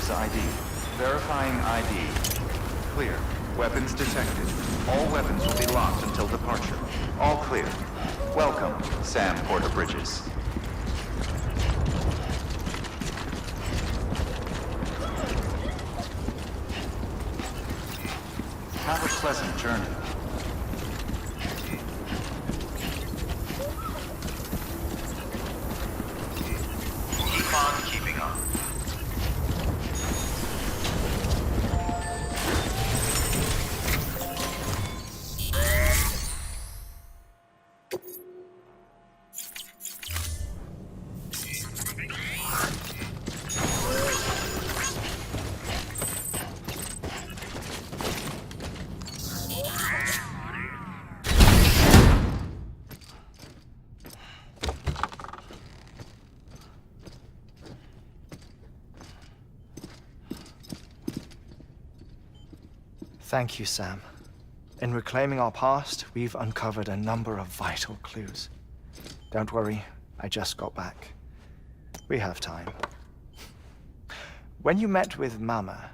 His ID. Verifying ID. Clear. Weapons detected. All weapons will be locked until departure. All clear. Welcome, Sam Porter Bridges. Have a pleasant journey. Keep on keeping on. Thank you, Sam. In reclaiming our past, we've uncovered a number of vital clues. Don't worry, I just got back. We have time. When you met with Mama,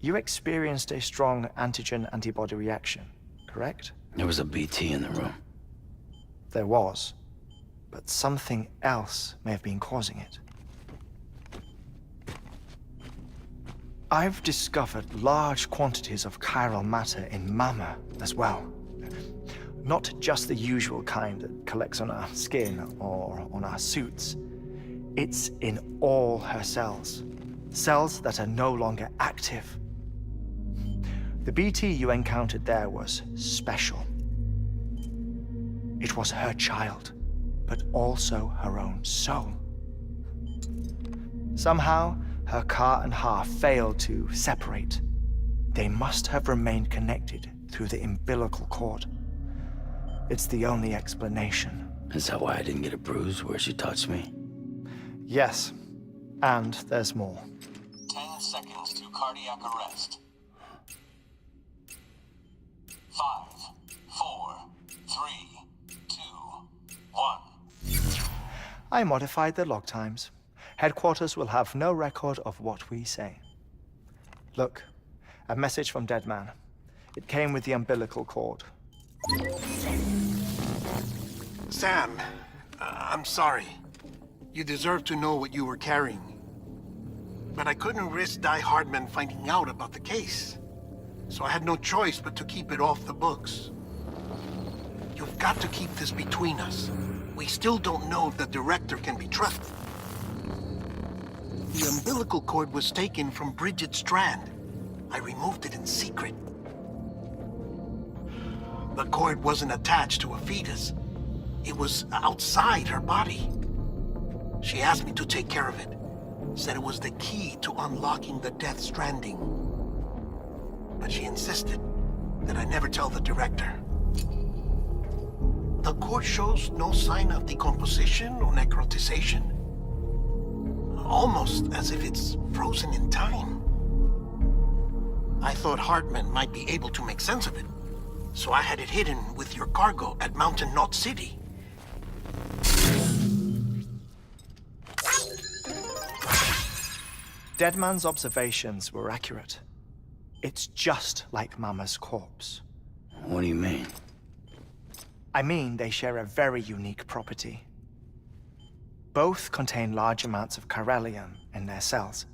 you experienced a strong antigen-antibody reaction, correct? There was a BT in the room. There was, but something else may have been causing it. I've discovered large quantities of chiral matter in Mama as well. Not just the usual kind that collects on our skin or on our suits. It's in all her cells. Cells that are no longer active. The BT you encountered there was special. It was her child, but also her own soul. Somehow, her car and half failed to separate. They must have remained connected through the umbilical cord. It's the only explanation. Is that why I didn't get a bruise where she touched me? Yes, and there's more. 10 seconds to cardiac arrest. 5, 4, 3, 2, 1. I modified the log times. Headquarters will have no record of what we say. Look, a message from Deadman. It came with the umbilical cord. Sam, I'm sorry. You deserve to know what you were carrying. But I couldn't risk Di Hardman finding out about the case. So I had no choice but to keep it off the books. You've got to keep this between us. We still don't know if the director can be trusted. The umbilical cord was taken from Bridget Strand. I removed it in secret. The cord wasn't attached to a fetus. It was outside her body. She asked me to take care of it. Said it was the key to unlocking the Death Stranding. But she insisted that I never tell the director. The cord shows no sign of decomposition or necrotization. Almost as if it's frozen in time. I thought Hartman might be able to make sense of it, so I had it hidden with your cargo at Mountain Knot City. Deadman's observations were accurate. It's just like Mama's corpse. What do you mean? I mean, they share a very unique property. Both contain large amounts of chiralium in their cells.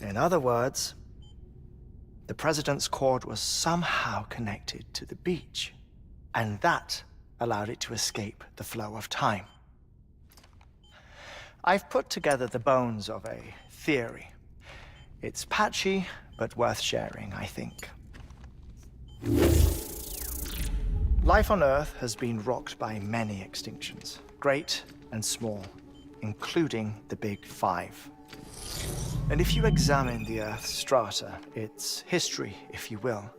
In other words, the president's cord was somehow connected to the beach, and that allowed it to escape the flow of time. I've put together the bones of a theory. It's patchy, but worth sharing, I think. Life on Earth has been rocked by many extinctions, great and small, including the Big Five. And if you examine the Earth's strata, its history, if you will,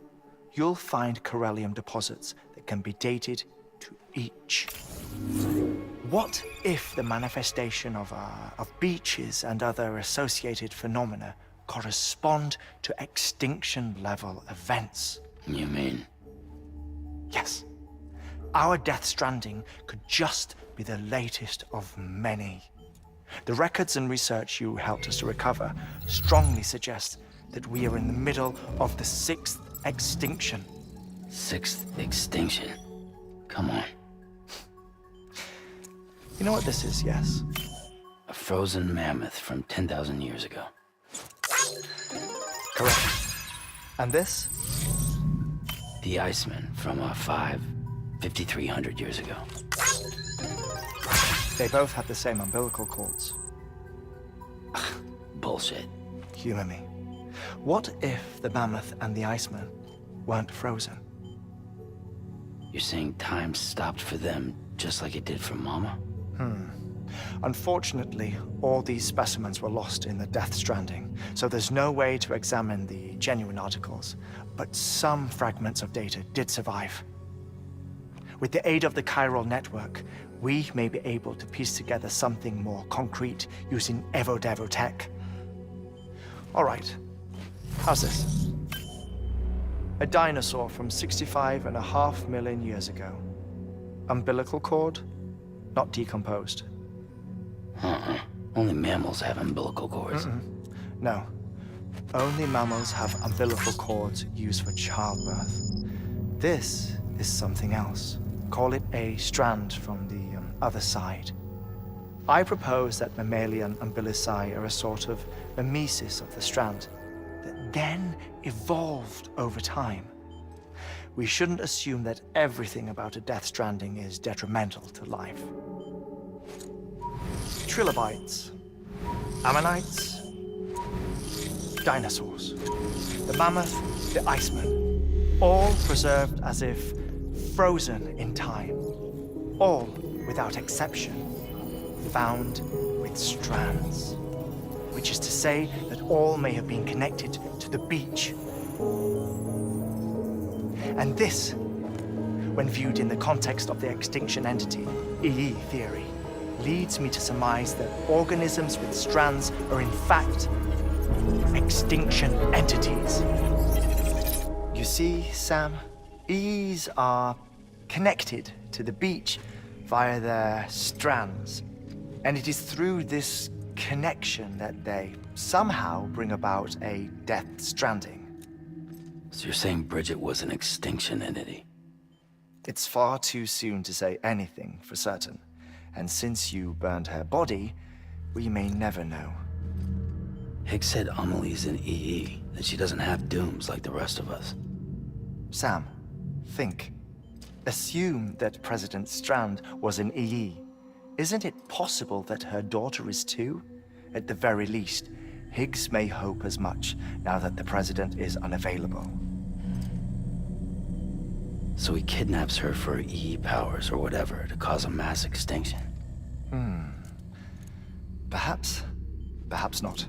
you'll find chiralium deposits that can be dated to each. What if the manifestation of beaches and other associated phenomena correspond to extinction-level events? You mean? Yes. Our Death Stranding could just be the latest of many. The records and research you helped us to recover strongly suggest that we are in the middle of the sixth extinction. Sixth extinction. Come on. You know what this is, yes? A frozen mammoth from 10,000 years ago. Correct. And this? The Iceman from 5,300 years ago. They both have the same umbilical cords. Bullshit. Humor me. What if the mammoth and the Iceman weren't frozen? You're saying time stopped for them just like it did for Mama? Unfortunately, all these specimens were lost in the Death Stranding, so there's no way to examine the genuine articles. But some fragments of data did survive. With the aid of the chiral network, we may be able to piece together something more concrete using Evo-Devo tech. All right, how's this? A dinosaur from 65.5 million years ago. Umbilical cord, not decomposed. Only mammals have umbilical cords. No, only mammals have umbilical cords used for childbirth. This is something else. Call it a strand from the other side. I propose that mammalian umbilici are a sort of mimesis of the strand that then evolved over time. We shouldn't assume that everything about a Death Stranding is detrimental to life. Trilobites, ammonites, dinosaurs, the mammoth, the Iceman, all preserved as if frozen in time, all without exception, found with strands, which is to say that all may have been connected to the beach. And this, when viewed in the context of the extinction entity, EE theory, leads me to surmise that organisms with strands are in fact extinction entities. You see, Sam, EEs are connected to the beach via their strands. And it is through this connection that they somehow bring about a Death Stranding. So you're saying Bridget was an extinction entity? It's far too soon to say anything for certain. And since you burned her body, we may never know. Higgs said Amelie's an EE, that she doesn't have dooms like the rest of us. Sam, think. Assume that President Strand was an EE. Isn't it possible that her daughter is too? At the very least, Higgs may hope as much now that the president is unavailable. So he kidnaps her for EE powers or whatever to cause a mass extinction. Perhaps. Perhaps not.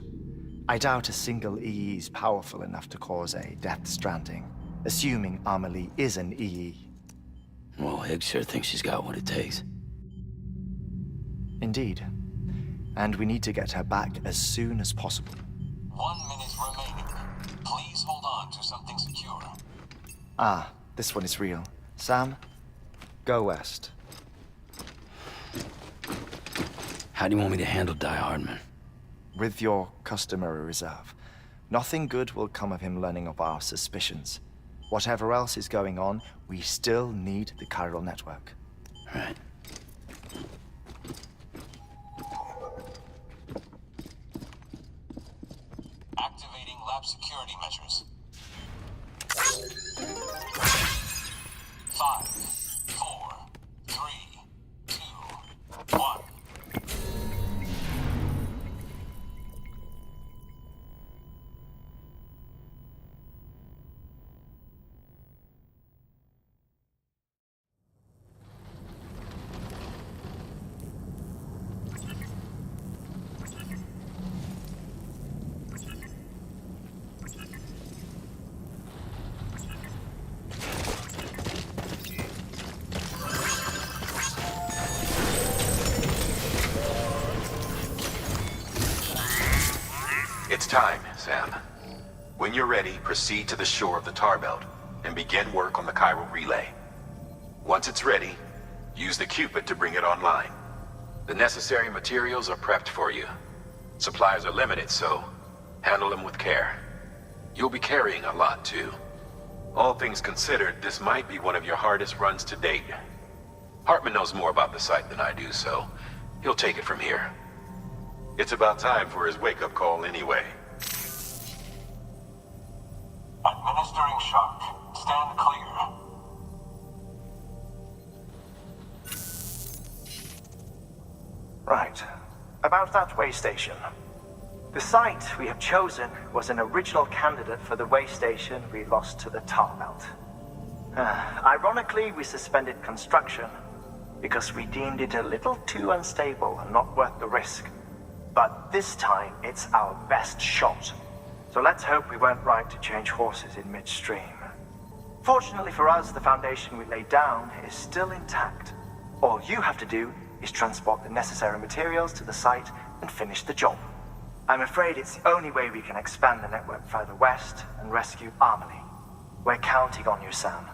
I doubt a single EE is powerful enough to cause a Death Stranding, assuming Amelie is an EE. Well, Higgs sure thinks she's got what it takes. Indeed. And we need to get her back as soon as possible. 1 minute remaining. Please hold on to something secure. Ah, this one is real. Sam, go west. How do you want me to handle Die Hardman? With your customary reserve. Nothing good will come of him learning of our suspicions. Whatever else is going on, we still need the chiral network. Right. Activating lab security measures. 5, 4, 3, 2, 1. It's time, Sam. When you're ready, proceed to the shore of the tar belt and begin work on the chiral relay. Once it's ready, use the Cupid to bring it online. The necessary materials are prepped for you. Supplies are limited, so handle them with care. You'll be carrying a lot, too. All things considered, this might be one of your hardest runs to date. Hartman knows more about the site than I do, so he'll take it from here. It's about time for his wake-up call anyway. Administering shock. Stand clear. Right. About that way station. The site we have chosen was an original candidate for the way station we lost to the tar belt. Ironically, we suspended construction because we deemed it a little too unstable and not worth the risk. But this time, it's our best shot. So let's hope we weren't right to change horses in midstream. Fortunately for us, the foundation we laid down is still intact. All you have to do is transport the necessary materials to the site and finish the job. I'm afraid it's the only way we can expand the network further west and rescue Amelie. We're counting on you, Sam.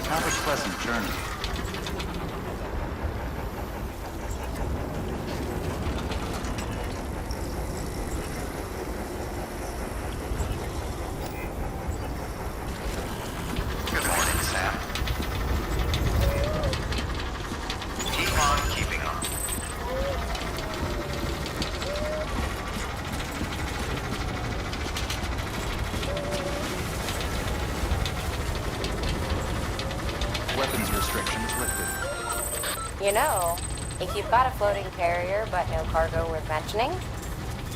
Have a pleasant journey. Good morning, Sam. Keep on keeping on. Weapons restrictions lifted. You know, if you've got a floating carrier but no cargo worth mentioning,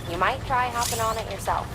you might try hopping on it yourself.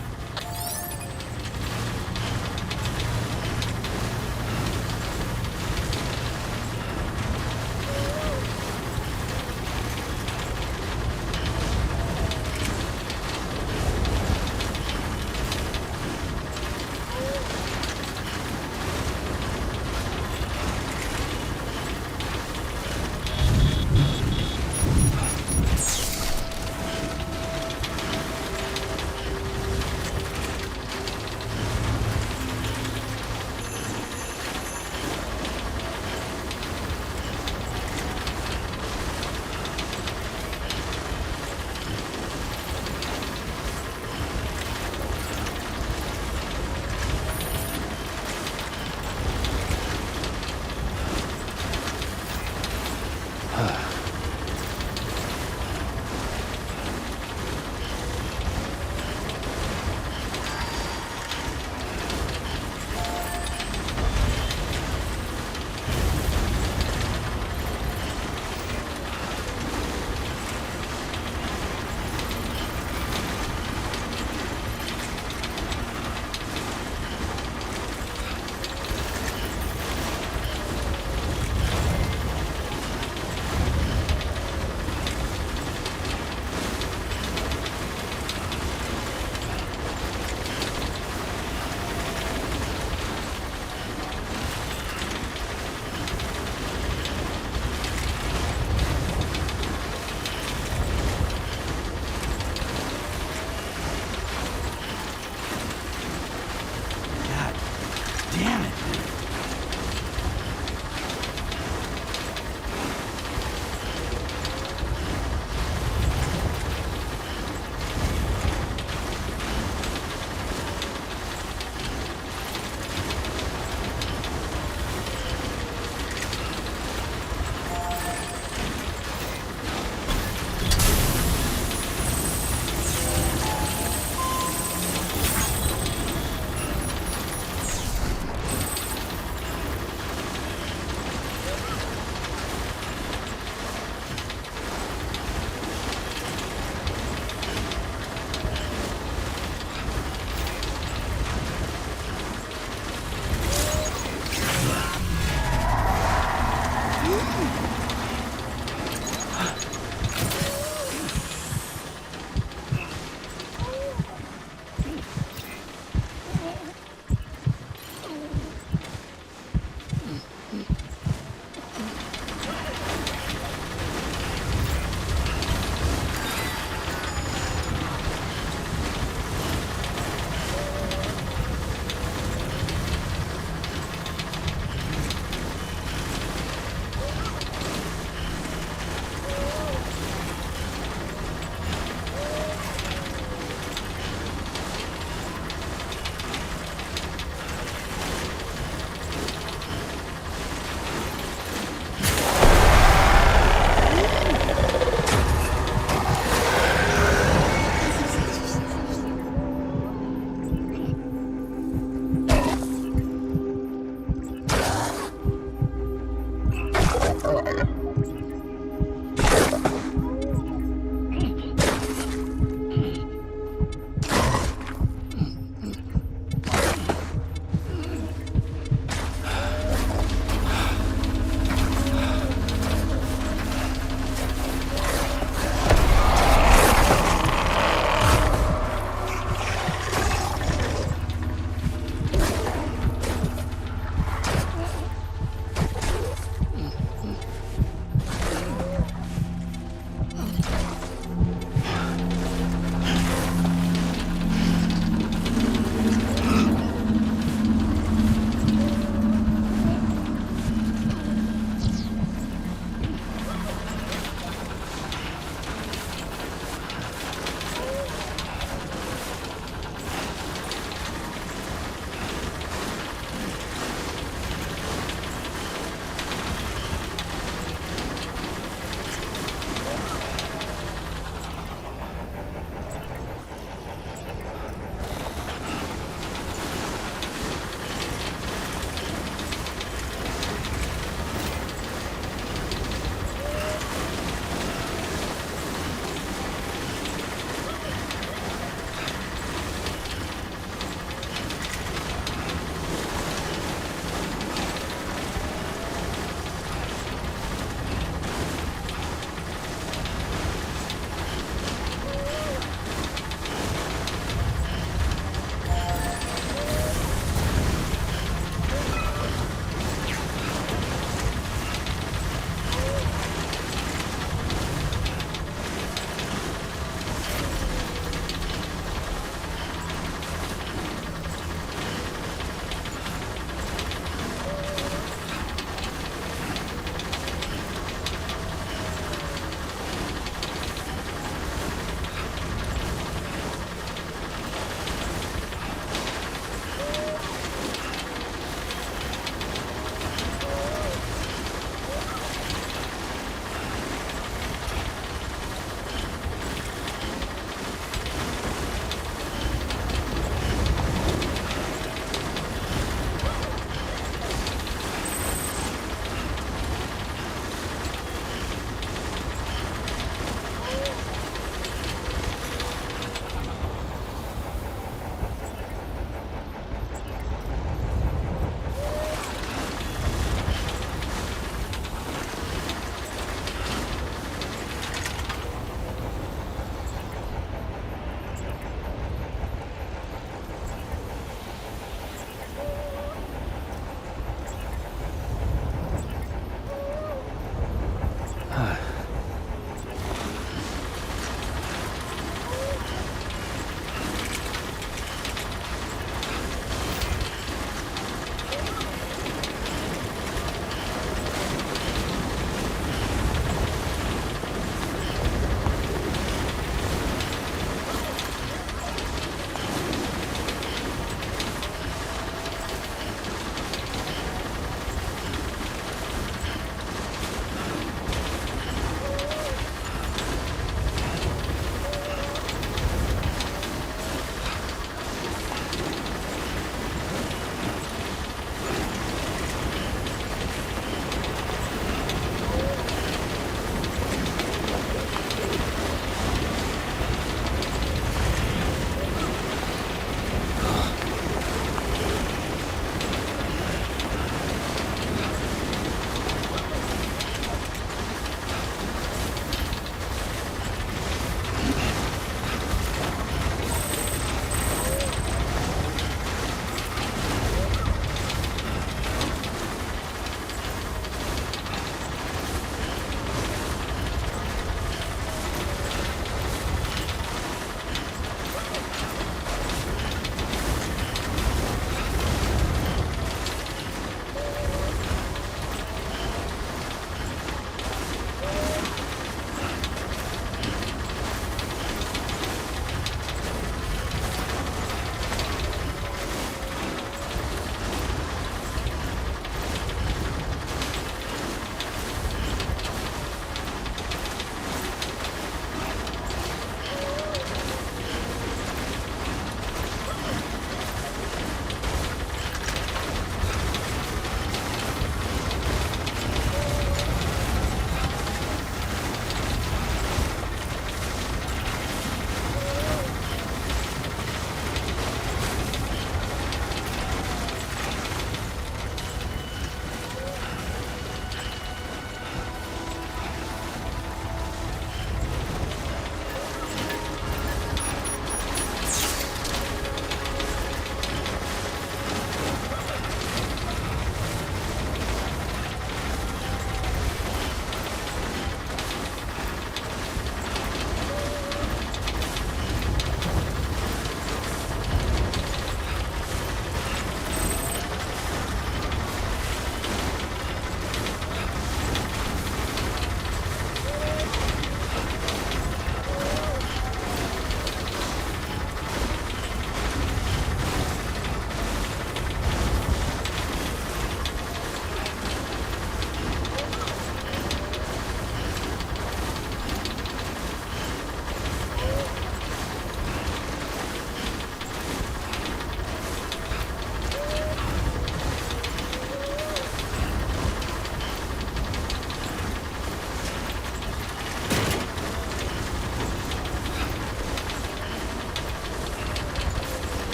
Damn it.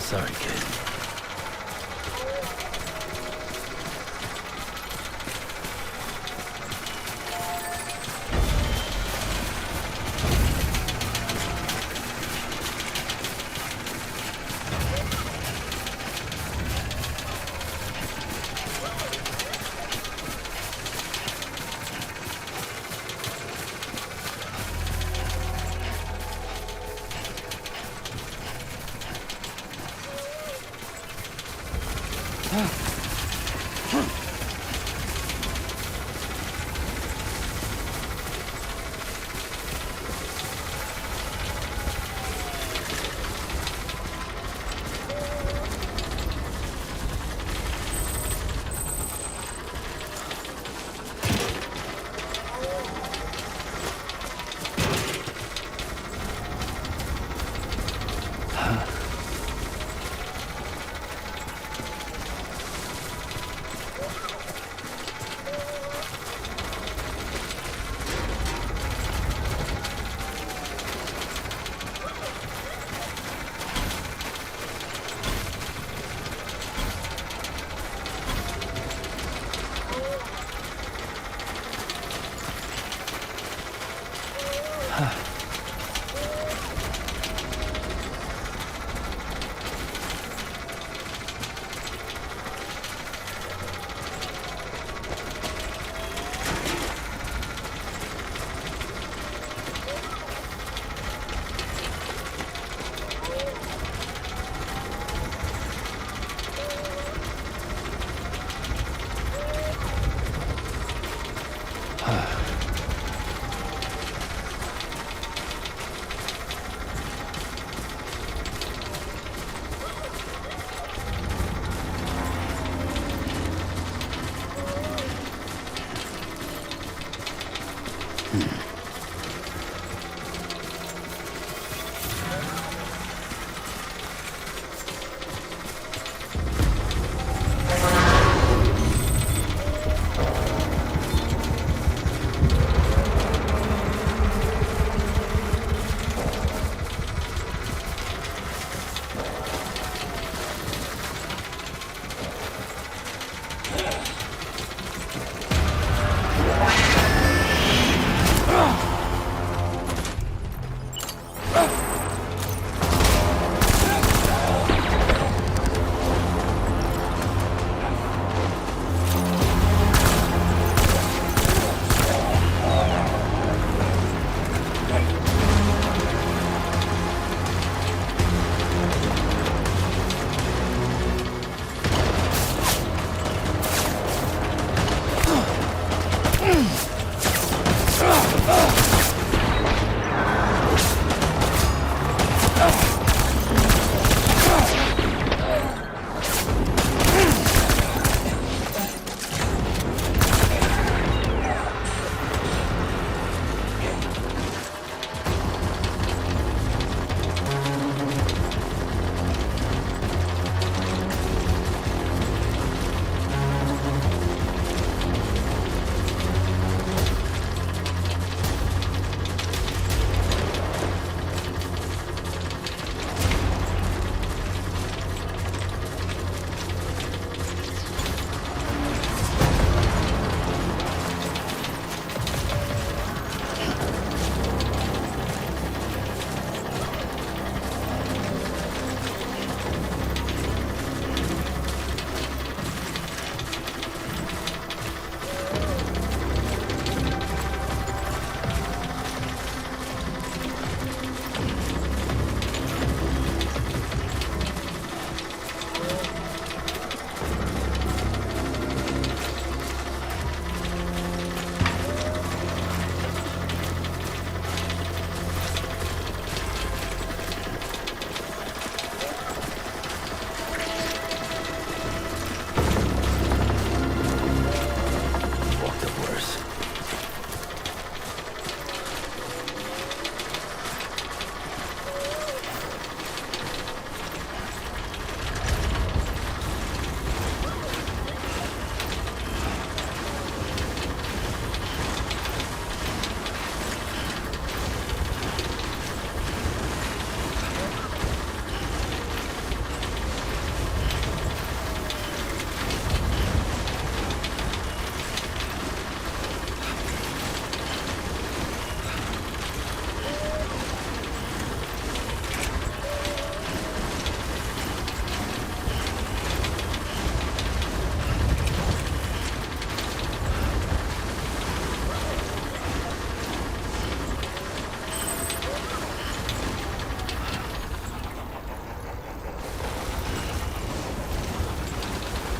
Sorry, kid.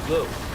Lou.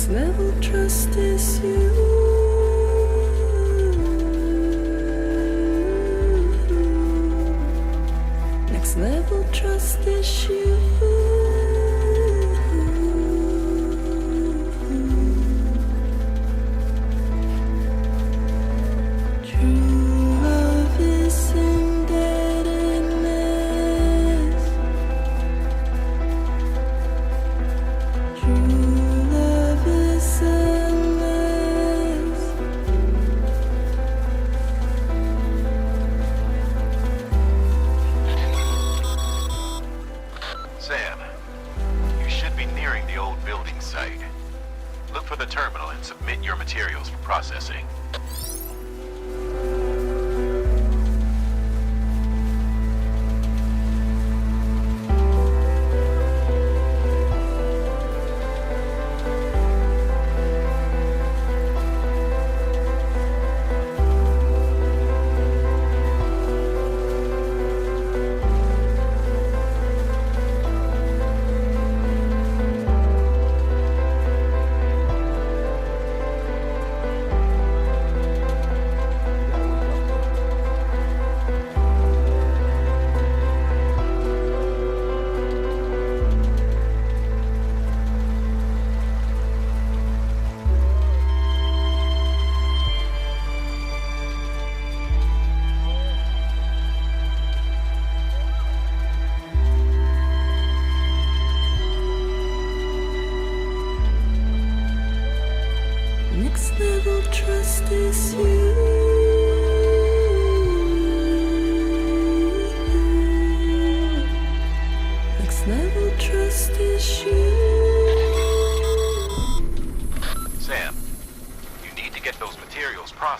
level trust is you. Next level trust is you. True love is indebtedness. True love is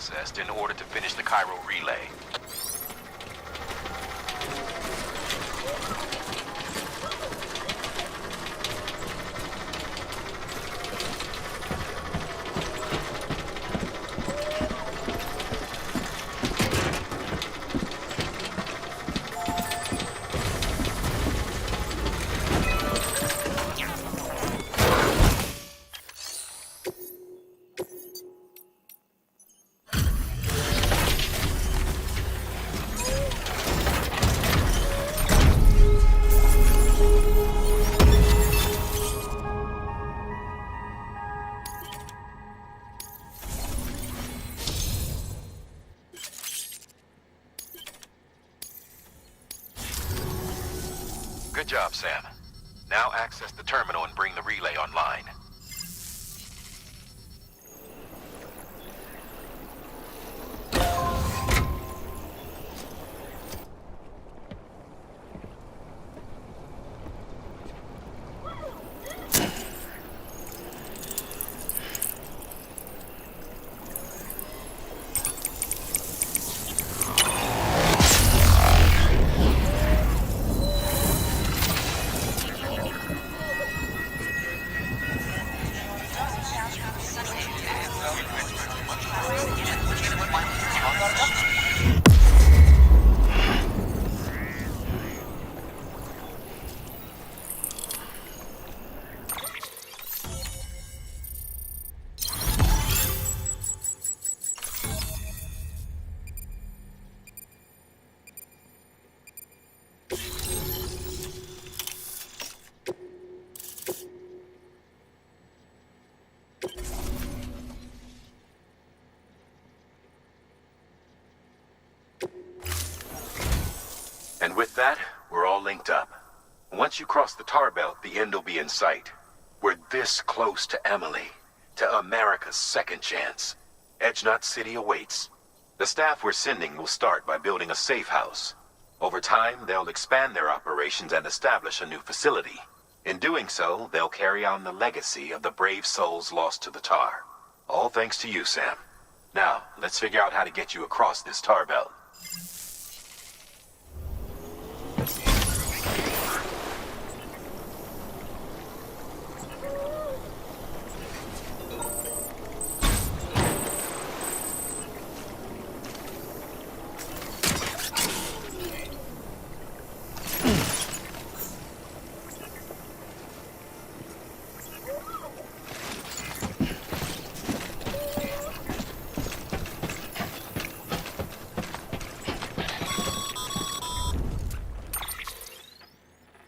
processed in order to finish the Cairo relay. Good job, Sam. Now access the terminal and bring the relay online. And with that, we're all linked up. Once you cross the tar belt, the end will be in sight. We're this close to Emily, to America's second chance. Edgenut City awaits. The staff we're sending will start by building a safe house. Over time, they'll expand their operations and establish a new facility. In doing so, they'll carry on the legacy of the brave souls lost to the tar. All thanks to you, Sam. Now, let's figure out how to get you across this tar belt.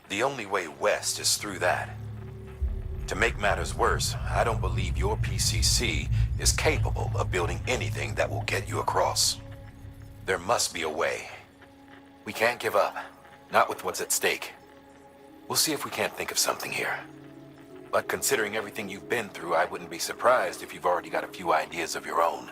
The only way west is through that. To make matters worse, I don't believe your PCC is capable of building anything that will get you across. There must be a way. We can't give up, not with what's at stake. We'll see if we can't think of something here. But considering everything you've been through, I wouldn't be surprised if you've already got a few ideas of your own.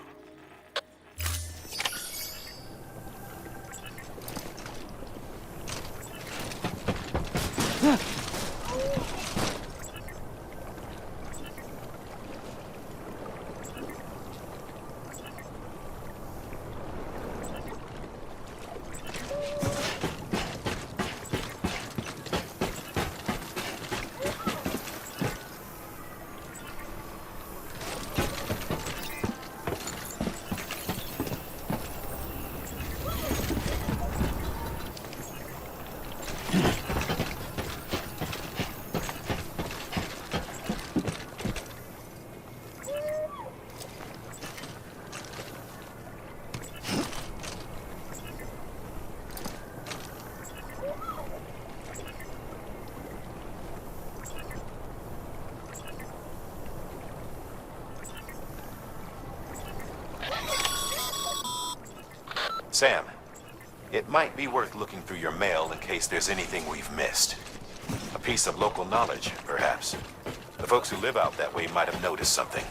Sam, it might be worth looking through your mail in case there's anything we've missed. A piece of local knowledge, perhaps. The folks who live out that way might have noticed something.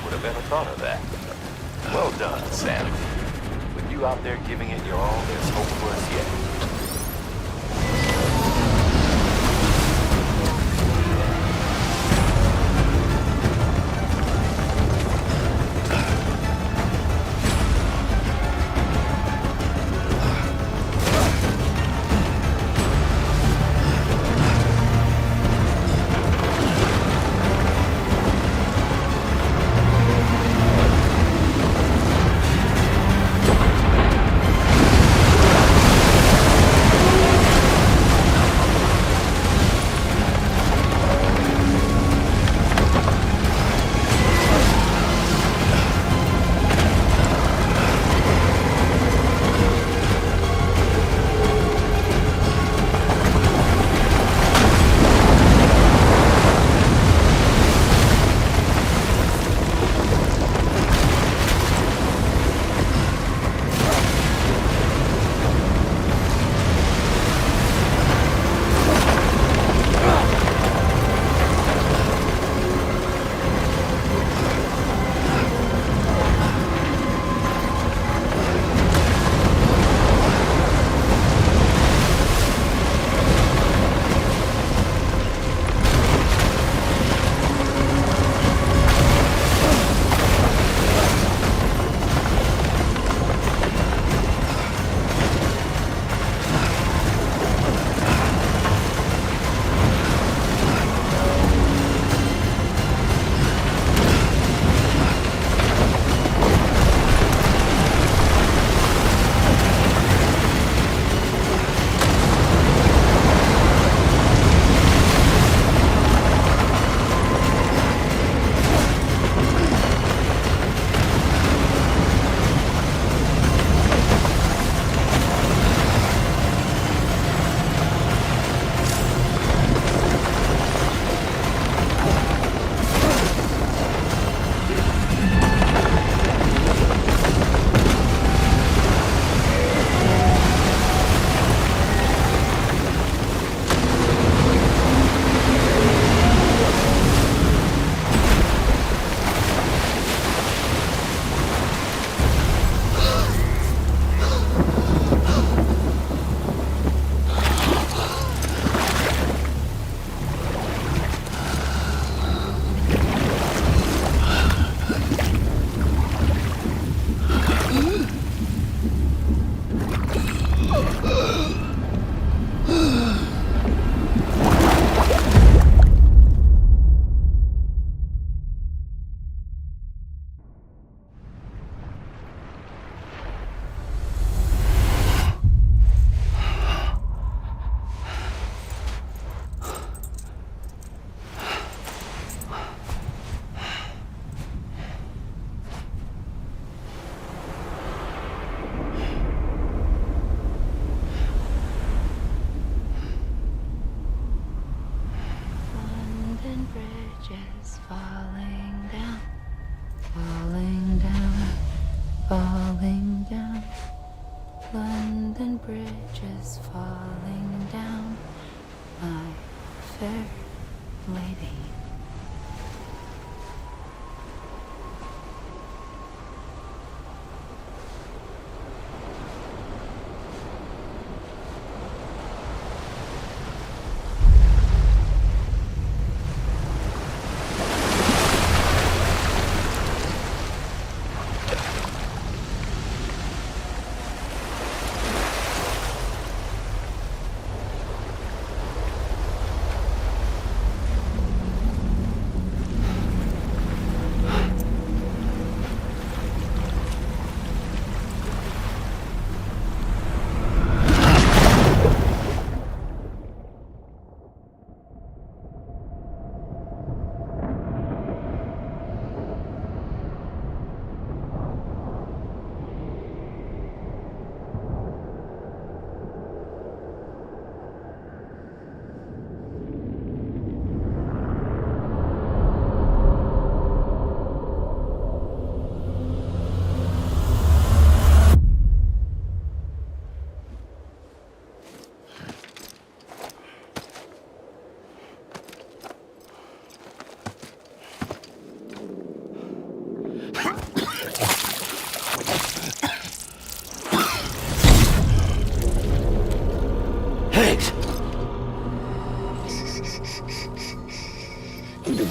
would have ever thought of that. Well done, Sam. With you out there giving it your all, there's hope for us yet.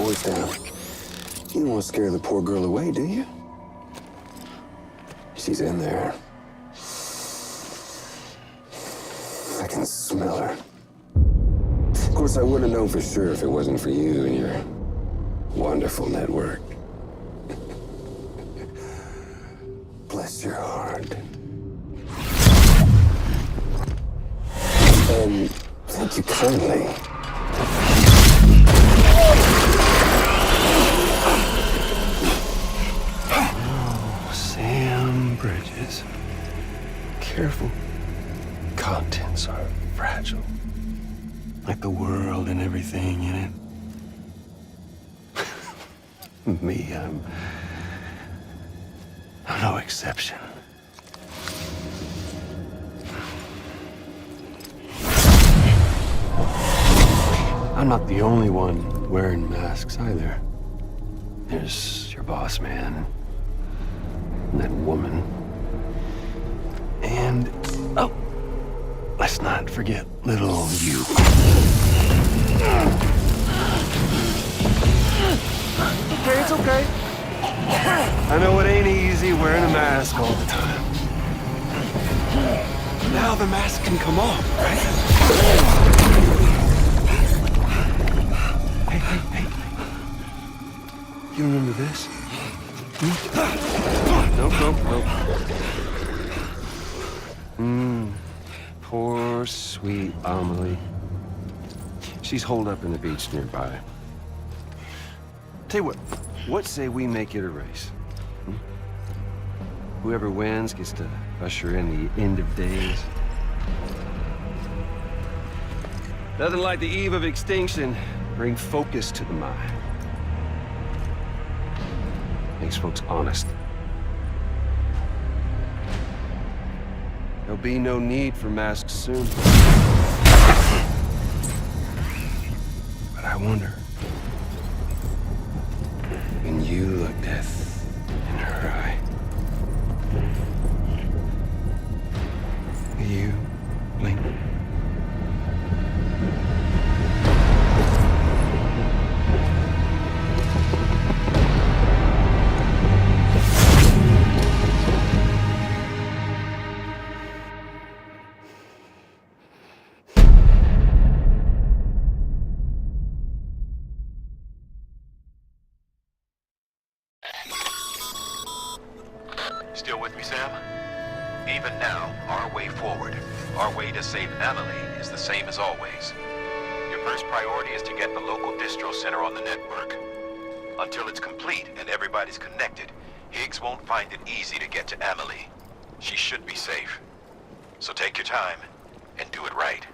voice down. You don't want to scare the poor girl away, do you? She's in there. I can smell her. Of course, I wouldn't know for sure if it wasn't for you and your wonderful network. Bless your heart. And thank you kindly. Oh, Sam Bridges. Careful. Contents are fragile. Like the world and everything in it. Me, I'm no exception. I'm not the only one wearing masks either. There's your boss man, and that woman, and, oh, let's not forget little old you. Okay, it's okay. I know it ain't easy wearing a mask all the time. But now the mask can come off, right? Hey. You remember this? Nope. Poor, sweet Amelie. She's holed up in the beach nearby. Tell you what say we make it a race? Whoever wins gets to usher in the end of days. Nothing like the eve of extinction. Bring focus to the mind. Makes folks honest. There'll be no need for masks soon. But I wonder, when you look death in her eye, will you blink? Still with me, Sam? Even now, our way forward, our way to save Amelie is the same as always. Your first priority is to get the local distro center on the network. Until it's complete and everybody's connected, Higgs won't find it easy to get to Amelie. She should be safe. So take your time and do it right.